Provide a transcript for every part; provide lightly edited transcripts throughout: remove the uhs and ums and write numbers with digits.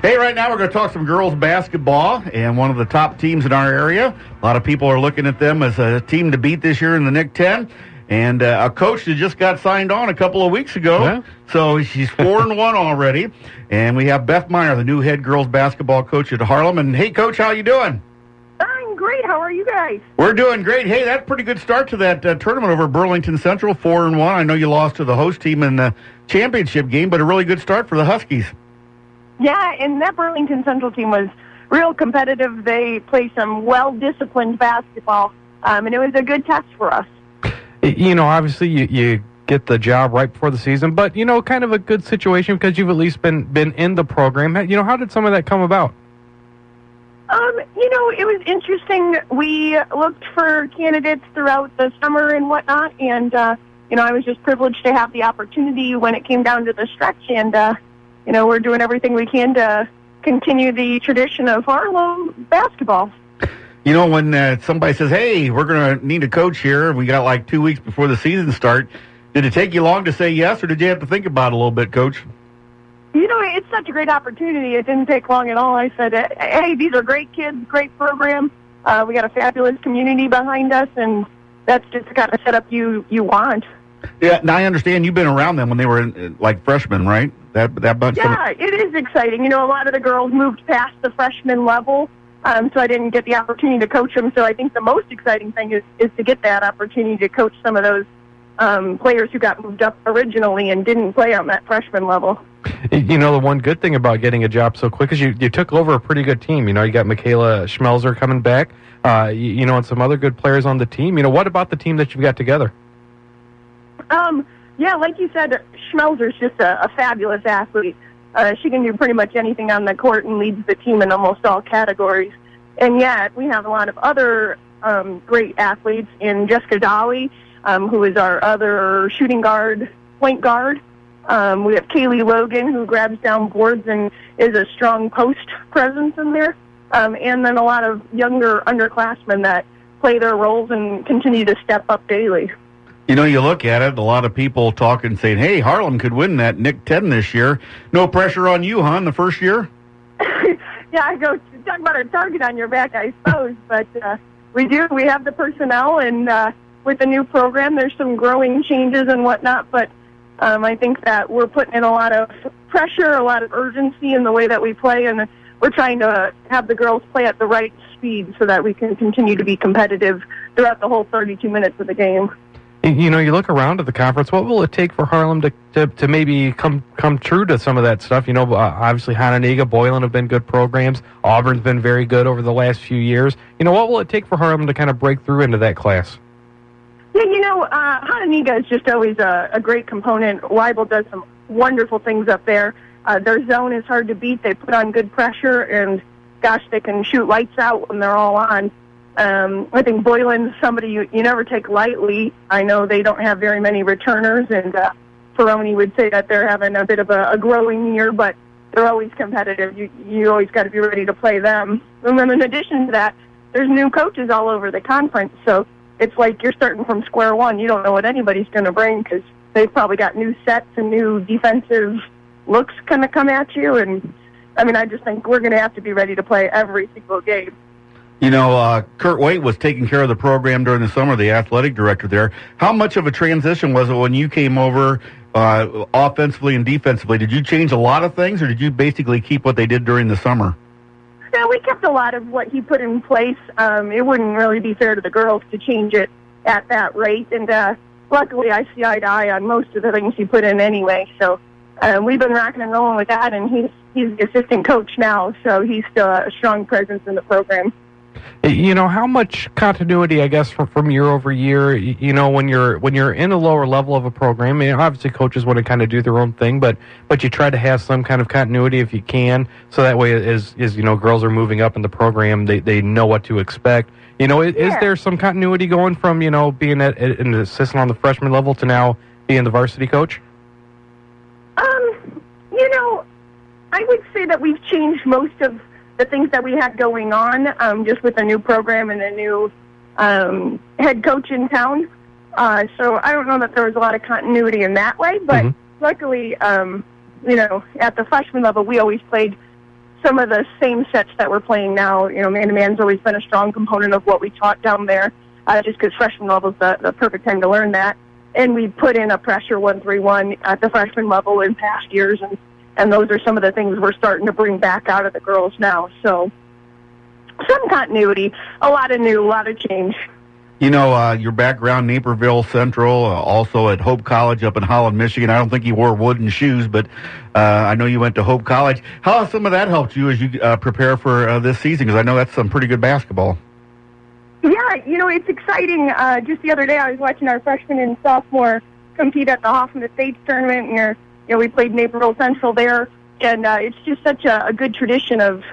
Hey, right now we're going to talk some girls basketball and one of the top teams in our area. A lot of people are looking at them as a team to beat this year in the Nick 10. And a coach that just got signed on a couple of weeks ago. Yeah. So she's 4-1 already. And we have Beth Meyer, the new head girls basketball coach at Harlem. And hey, Coach, how you doing? I'm great. How are you guys? We're doing great. Hey, that's a pretty good start to that tournament over Burlington Central, 4-1. I know you lost to the host team in the championship game, but a really good start for the Huskies. Yeah, and that Burlington Central team was real competitive. They played some well-disciplined basketball, and it was a good test for us. You know, obviously you get the job right before the season, but, you know, kind of a good situation because you've at least been in the program. You know, how did some of that come about? You know, it was interesting. We looked for candidates throughout the summer and whatnot, and, you know, I was just privileged to have the opportunity when it came down to the stretch, and, you know, we're doing everything we can to continue the tradition of Harlem basketball. You know, when somebody says, hey, we're going to need a coach here, we got like 2 weeks before the season starts, did it take you long to say yes, or did you have to think about it a little bit, Coach? You know, it's such a great opportunity. It didn't take long at all. I said, hey, these are great kids, great program. We got a fabulous community behind us, and that's just the kind of setup you want. Yeah, now I understand you've been around them when they were like freshmen, right? That bunch. Yeah, it is exciting. You know, a lot of the girls moved past the freshman level, so I didn't get the opportunity to coach them. So I think the most exciting thing is to get that opportunity to coach some of those players who got moved up originally and didn't play on that freshman level. You know, the one good thing about getting a job so quick is you took over a pretty good team. You know, you got Michaela Schmelzer coming back, you know, and some other good players on the team. You know, what about the team that you've got together? Yeah, like you said, Schmelzer's just a fabulous athlete. She can do pretty much anything on the court and leads the team in almost all categories. And yet, we have a lot of other great athletes in Jessica Dolly, who is our other shooting guard, point guard. We have Kaylee Logan, who grabs down boards and is a strong post presence in there. And then a lot of younger underclassmen that play their roles and continue to step up daily. You know, you look at it, a lot of people talking, saying, hey, Harlem could win that Nick 10 this year. No pressure on you, huh, in the first year? Yeah, I go, talk about a target on your back, I suppose. But we do. We have the personnel, and with the new program, there's some growing changes and whatnot. But I think that we're putting in a lot of pressure, a lot of urgency in the way that we play, and we're trying to have the girls play at the right speed so that we can continue to be competitive throughout the whole 32 minutes of the game. You know, you look around at the conference, what will it take for Harlem to maybe come true to some of that stuff? You know, obviously Hononegah, Boylan have been good programs. Auburn's been very good over the last few years. You know, what will it take for Harlem to kind of break through into that class? Yeah, you know, Hononegah is just always a great component. Weibel does some wonderful things up there. Their zone is hard to beat. They put on good pressure, and, gosh, they can shoot lights out when they're all on. I think Boylan's somebody you never take lightly. I know they don't have very many returners, and Ferroni would say that they're having a bit of a growing year, but they're always competitive. You always got to be ready to play them. And then in addition to that, there's new coaches all over the conference, so it's like you're starting from square one. You don't know what anybody's going to bring because they've probably got new sets and new defensive looks going to come at you. And, I mean, I just think we're going to have to be ready to play every single game. You know, Kurt Waite was taking care of the program during the summer, the athletic director there. How much of a transition was it when you came over offensively and defensively? Did you change a lot of things, or did you basically keep what they did during the summer? Yeah, we kept a lot of what he put in place. It wouldn't really be fair to the girls to change it at that rate. And luckily, I see eye to eye on most of the things he put in anyway. So we've been rocking and rolling with that, and he's the assistant coach now, so he's still a strong presence in the program. You know, how much continuity, I guess, from year over year, you know, when you're in a lower level of a program, I mean, obviously coaches want to kind of do their own thing, but you try to have some kind of continuity if you can, so that way as you know, girls are moving up in the program, they know what to expect. You know, is there some continuity going from, you know, being an assistant on the freshman level to now being the varsity coach? You know, I would say that we've changed most of the things that we had going on, just with the new program and the new head coach in town. So I don't know that there was a lot of continuity in that way, but luckily, you know, at the freshman level, we always played some of the same sets that we're playing now. Man-to-man's always been a strong component of what we taught down there, just because freshman level is the perfect time to learn that. And we put in a pressure 1-3-1 at the freshman level in past years, and those are some of the things we're starting to bring back out of the girls now. So some continuity, a lot of new, a lot of change. Your background, Naperville Central, also at Hope College up in Holland, Michigan. I don't think you wore wooden shoes, but I know you went to Hope College. How has some of that helped you as you prepare for this season? Because I know that's some pretty good basketball. Yeah, it's exciting. Just the other day I was watching our freshman and sophomore compete at the Hoffman Estates tournament, and we played Naperville Central there, and it's just such a good tradition of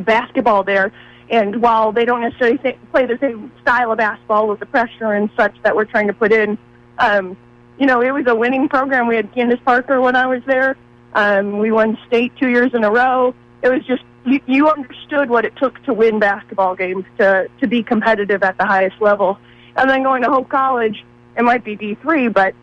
basketball there. And while they don't necessarily play the same style of basketball with the pressure and such that we're trying to put in, it was a winning program. We had Candace Parker when I was there. We won state 2 years in a row. It was just, you understood what it took to win basketball games, to be competitive at the highest level. And then going to Hope College, it might be D3, but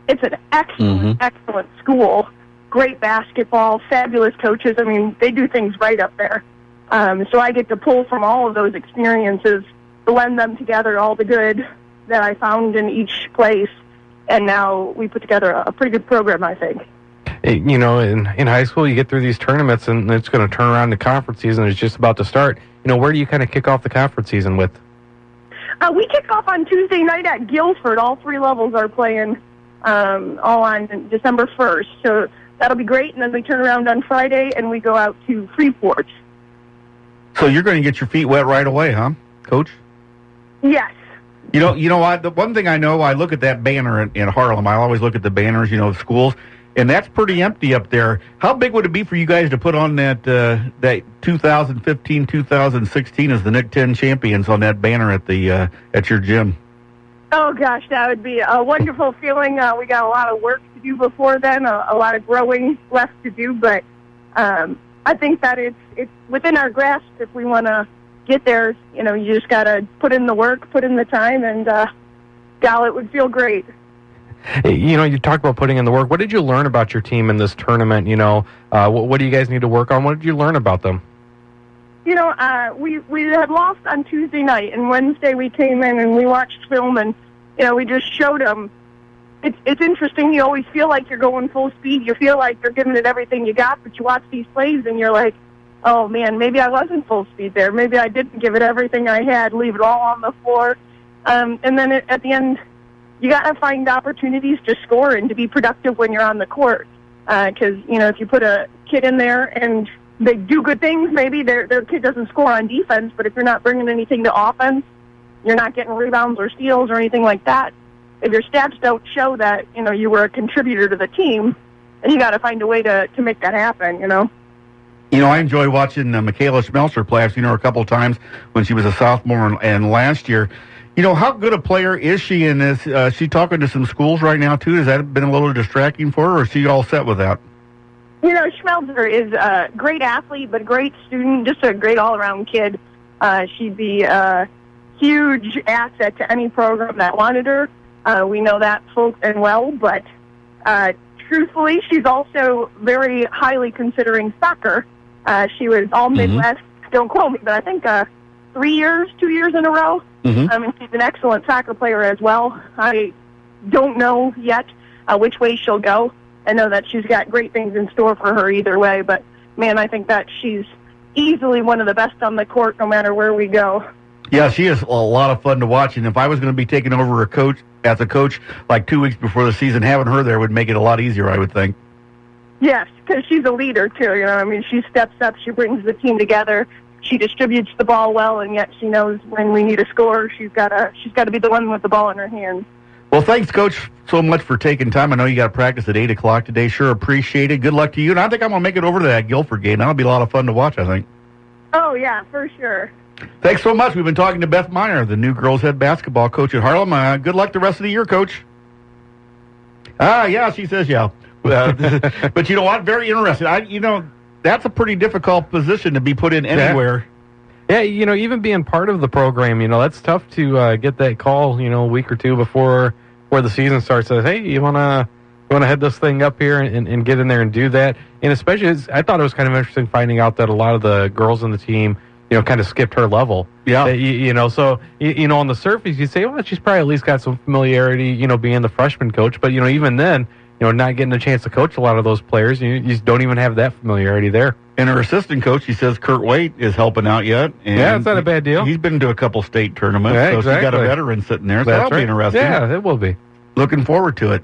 it's an excellent school. Great basketball, fabulous coaches. I mean, they do things right up there. So I get to pull from all of those experiences, blend them together, all the good that I found in each place, and now we put together a pretty good program, I think. In high school, you get through these tournaments, and it's going to turn around to conference season. It's just about to start. Where do you kind of kick off the conference season with? We kick off on Tuesday night at Guilford. All three levels are playing all on December 1st, so that'll be great. And then we turn around on Friday, and we go out to Freeport. So you're going to get your feet wet right away, huh, Coach? Yes. The one thing I know, I look at that banner in Harlem. I always look at the banners, of schools, and that's pretty empty up there. How big would it be for you guys to put on that 2015-2016 as the Nick 10 champions on that banner at your gym? Oh, gosh, that would be a wonderful feeling. We got a lot of work to do before then, a lot of growing left to do, but I think that it's within our grasp if we want to get there. You just got to put in the work, put in the time, and it would feel great. You talk about putting in the work. What did you learn about your team in this tournament? What do you guys need to work on? What did you learn about them? We had lost on Tuesday night, and Wednesday we came in and we watched film, and we just showed them. It's interesting. You always feel like you're going full speed. You feel like you're giving it everything you got, but you watch these plays and you're like, oh, man, maybe I wasn't full speed there. Maybe I didn't give it everything I had, leave it all on the floor. And then at the end, you got to find opportunities to score and to be productive when you're on the court. Because, if you put a kid in there and they do good things, maybe their kid doesn't score on defense, but if you're not bringing anything to offense, you're not getting rebounds or steals or anything like that. If your stats don't show that, you were a contributor to the team, and you got to find a way to make that happen, I enjoy watching Michaela Schmelzer play. I've seen her a couple of times when she was a sophomore and last year. How good a player is she in this? She talking to some schools right now, too? Has that been a little distracting for her, or is she all set with that? Schmelzer is a great athlete, but a great student, just a great all-around kid. She'd be a huge asset to any program that wanted her. We know that full and well, but truthfully, she's also very highly considering soccer. She was all Midwest, don't quote me, but I think 2 years in a row. And she's an excellent soccer player as well. I don't know yet which way she'll go. I know that she's got great things in store for her either way, but, man, I think that she's easily one of the best on the court no matter where we go. Yeah, she is a lot of fun to watch, and if I was going to be taking over as a coach like 2 weeks before the season, having her there would make it a lot easier, I would think. Yes, because she's a leader, too. She steps up, she brings the team together, she distributes the ball well, and yet she knows when we need a score, she's got to be the one with the ball in her hands. Well, thanks, Coach, so much for taking time. I know you got to practice at 8 o'clock today. Sure appreciate it. Good luck to you, and I think I'm going to make it over to that Guilford game. That'll be a lot of fun to watch, I think. Oh, yeah, for sure. Thanks so much. We've been talking to Beth Meyer, the new girls' head basketball coach at Harlem. Good luck the rest of the year, Coach. Yeah, she says yeah. But you know what? Very interesting. That's a pretty difficult position to be put in anywhere. Yeah, even being part of the program, that's tough to get that call, a week or two before the season starts. Says, hey, you want want to head this thing up here and get in there and do that. And especially, I thought it was kind of interesting finding out that a lot of the girls on the team, kind of skipped her level. Yeah. So, on the surface, you'd say, well, she's probably at least got some familiarity, being the freshman coach. But, even then, not getting a chance to coach a lot of those players, you just don't even have that familiarity there. And her assistant coach, she says Kurt Waite is helping out yet. And yeah, it's not a bad deal. He's been to a couple state tournaments, yeah, so exactly. She's got a veteran sitting there. So That's that'll be interesting. Yeah, it will be. Looking forward to it.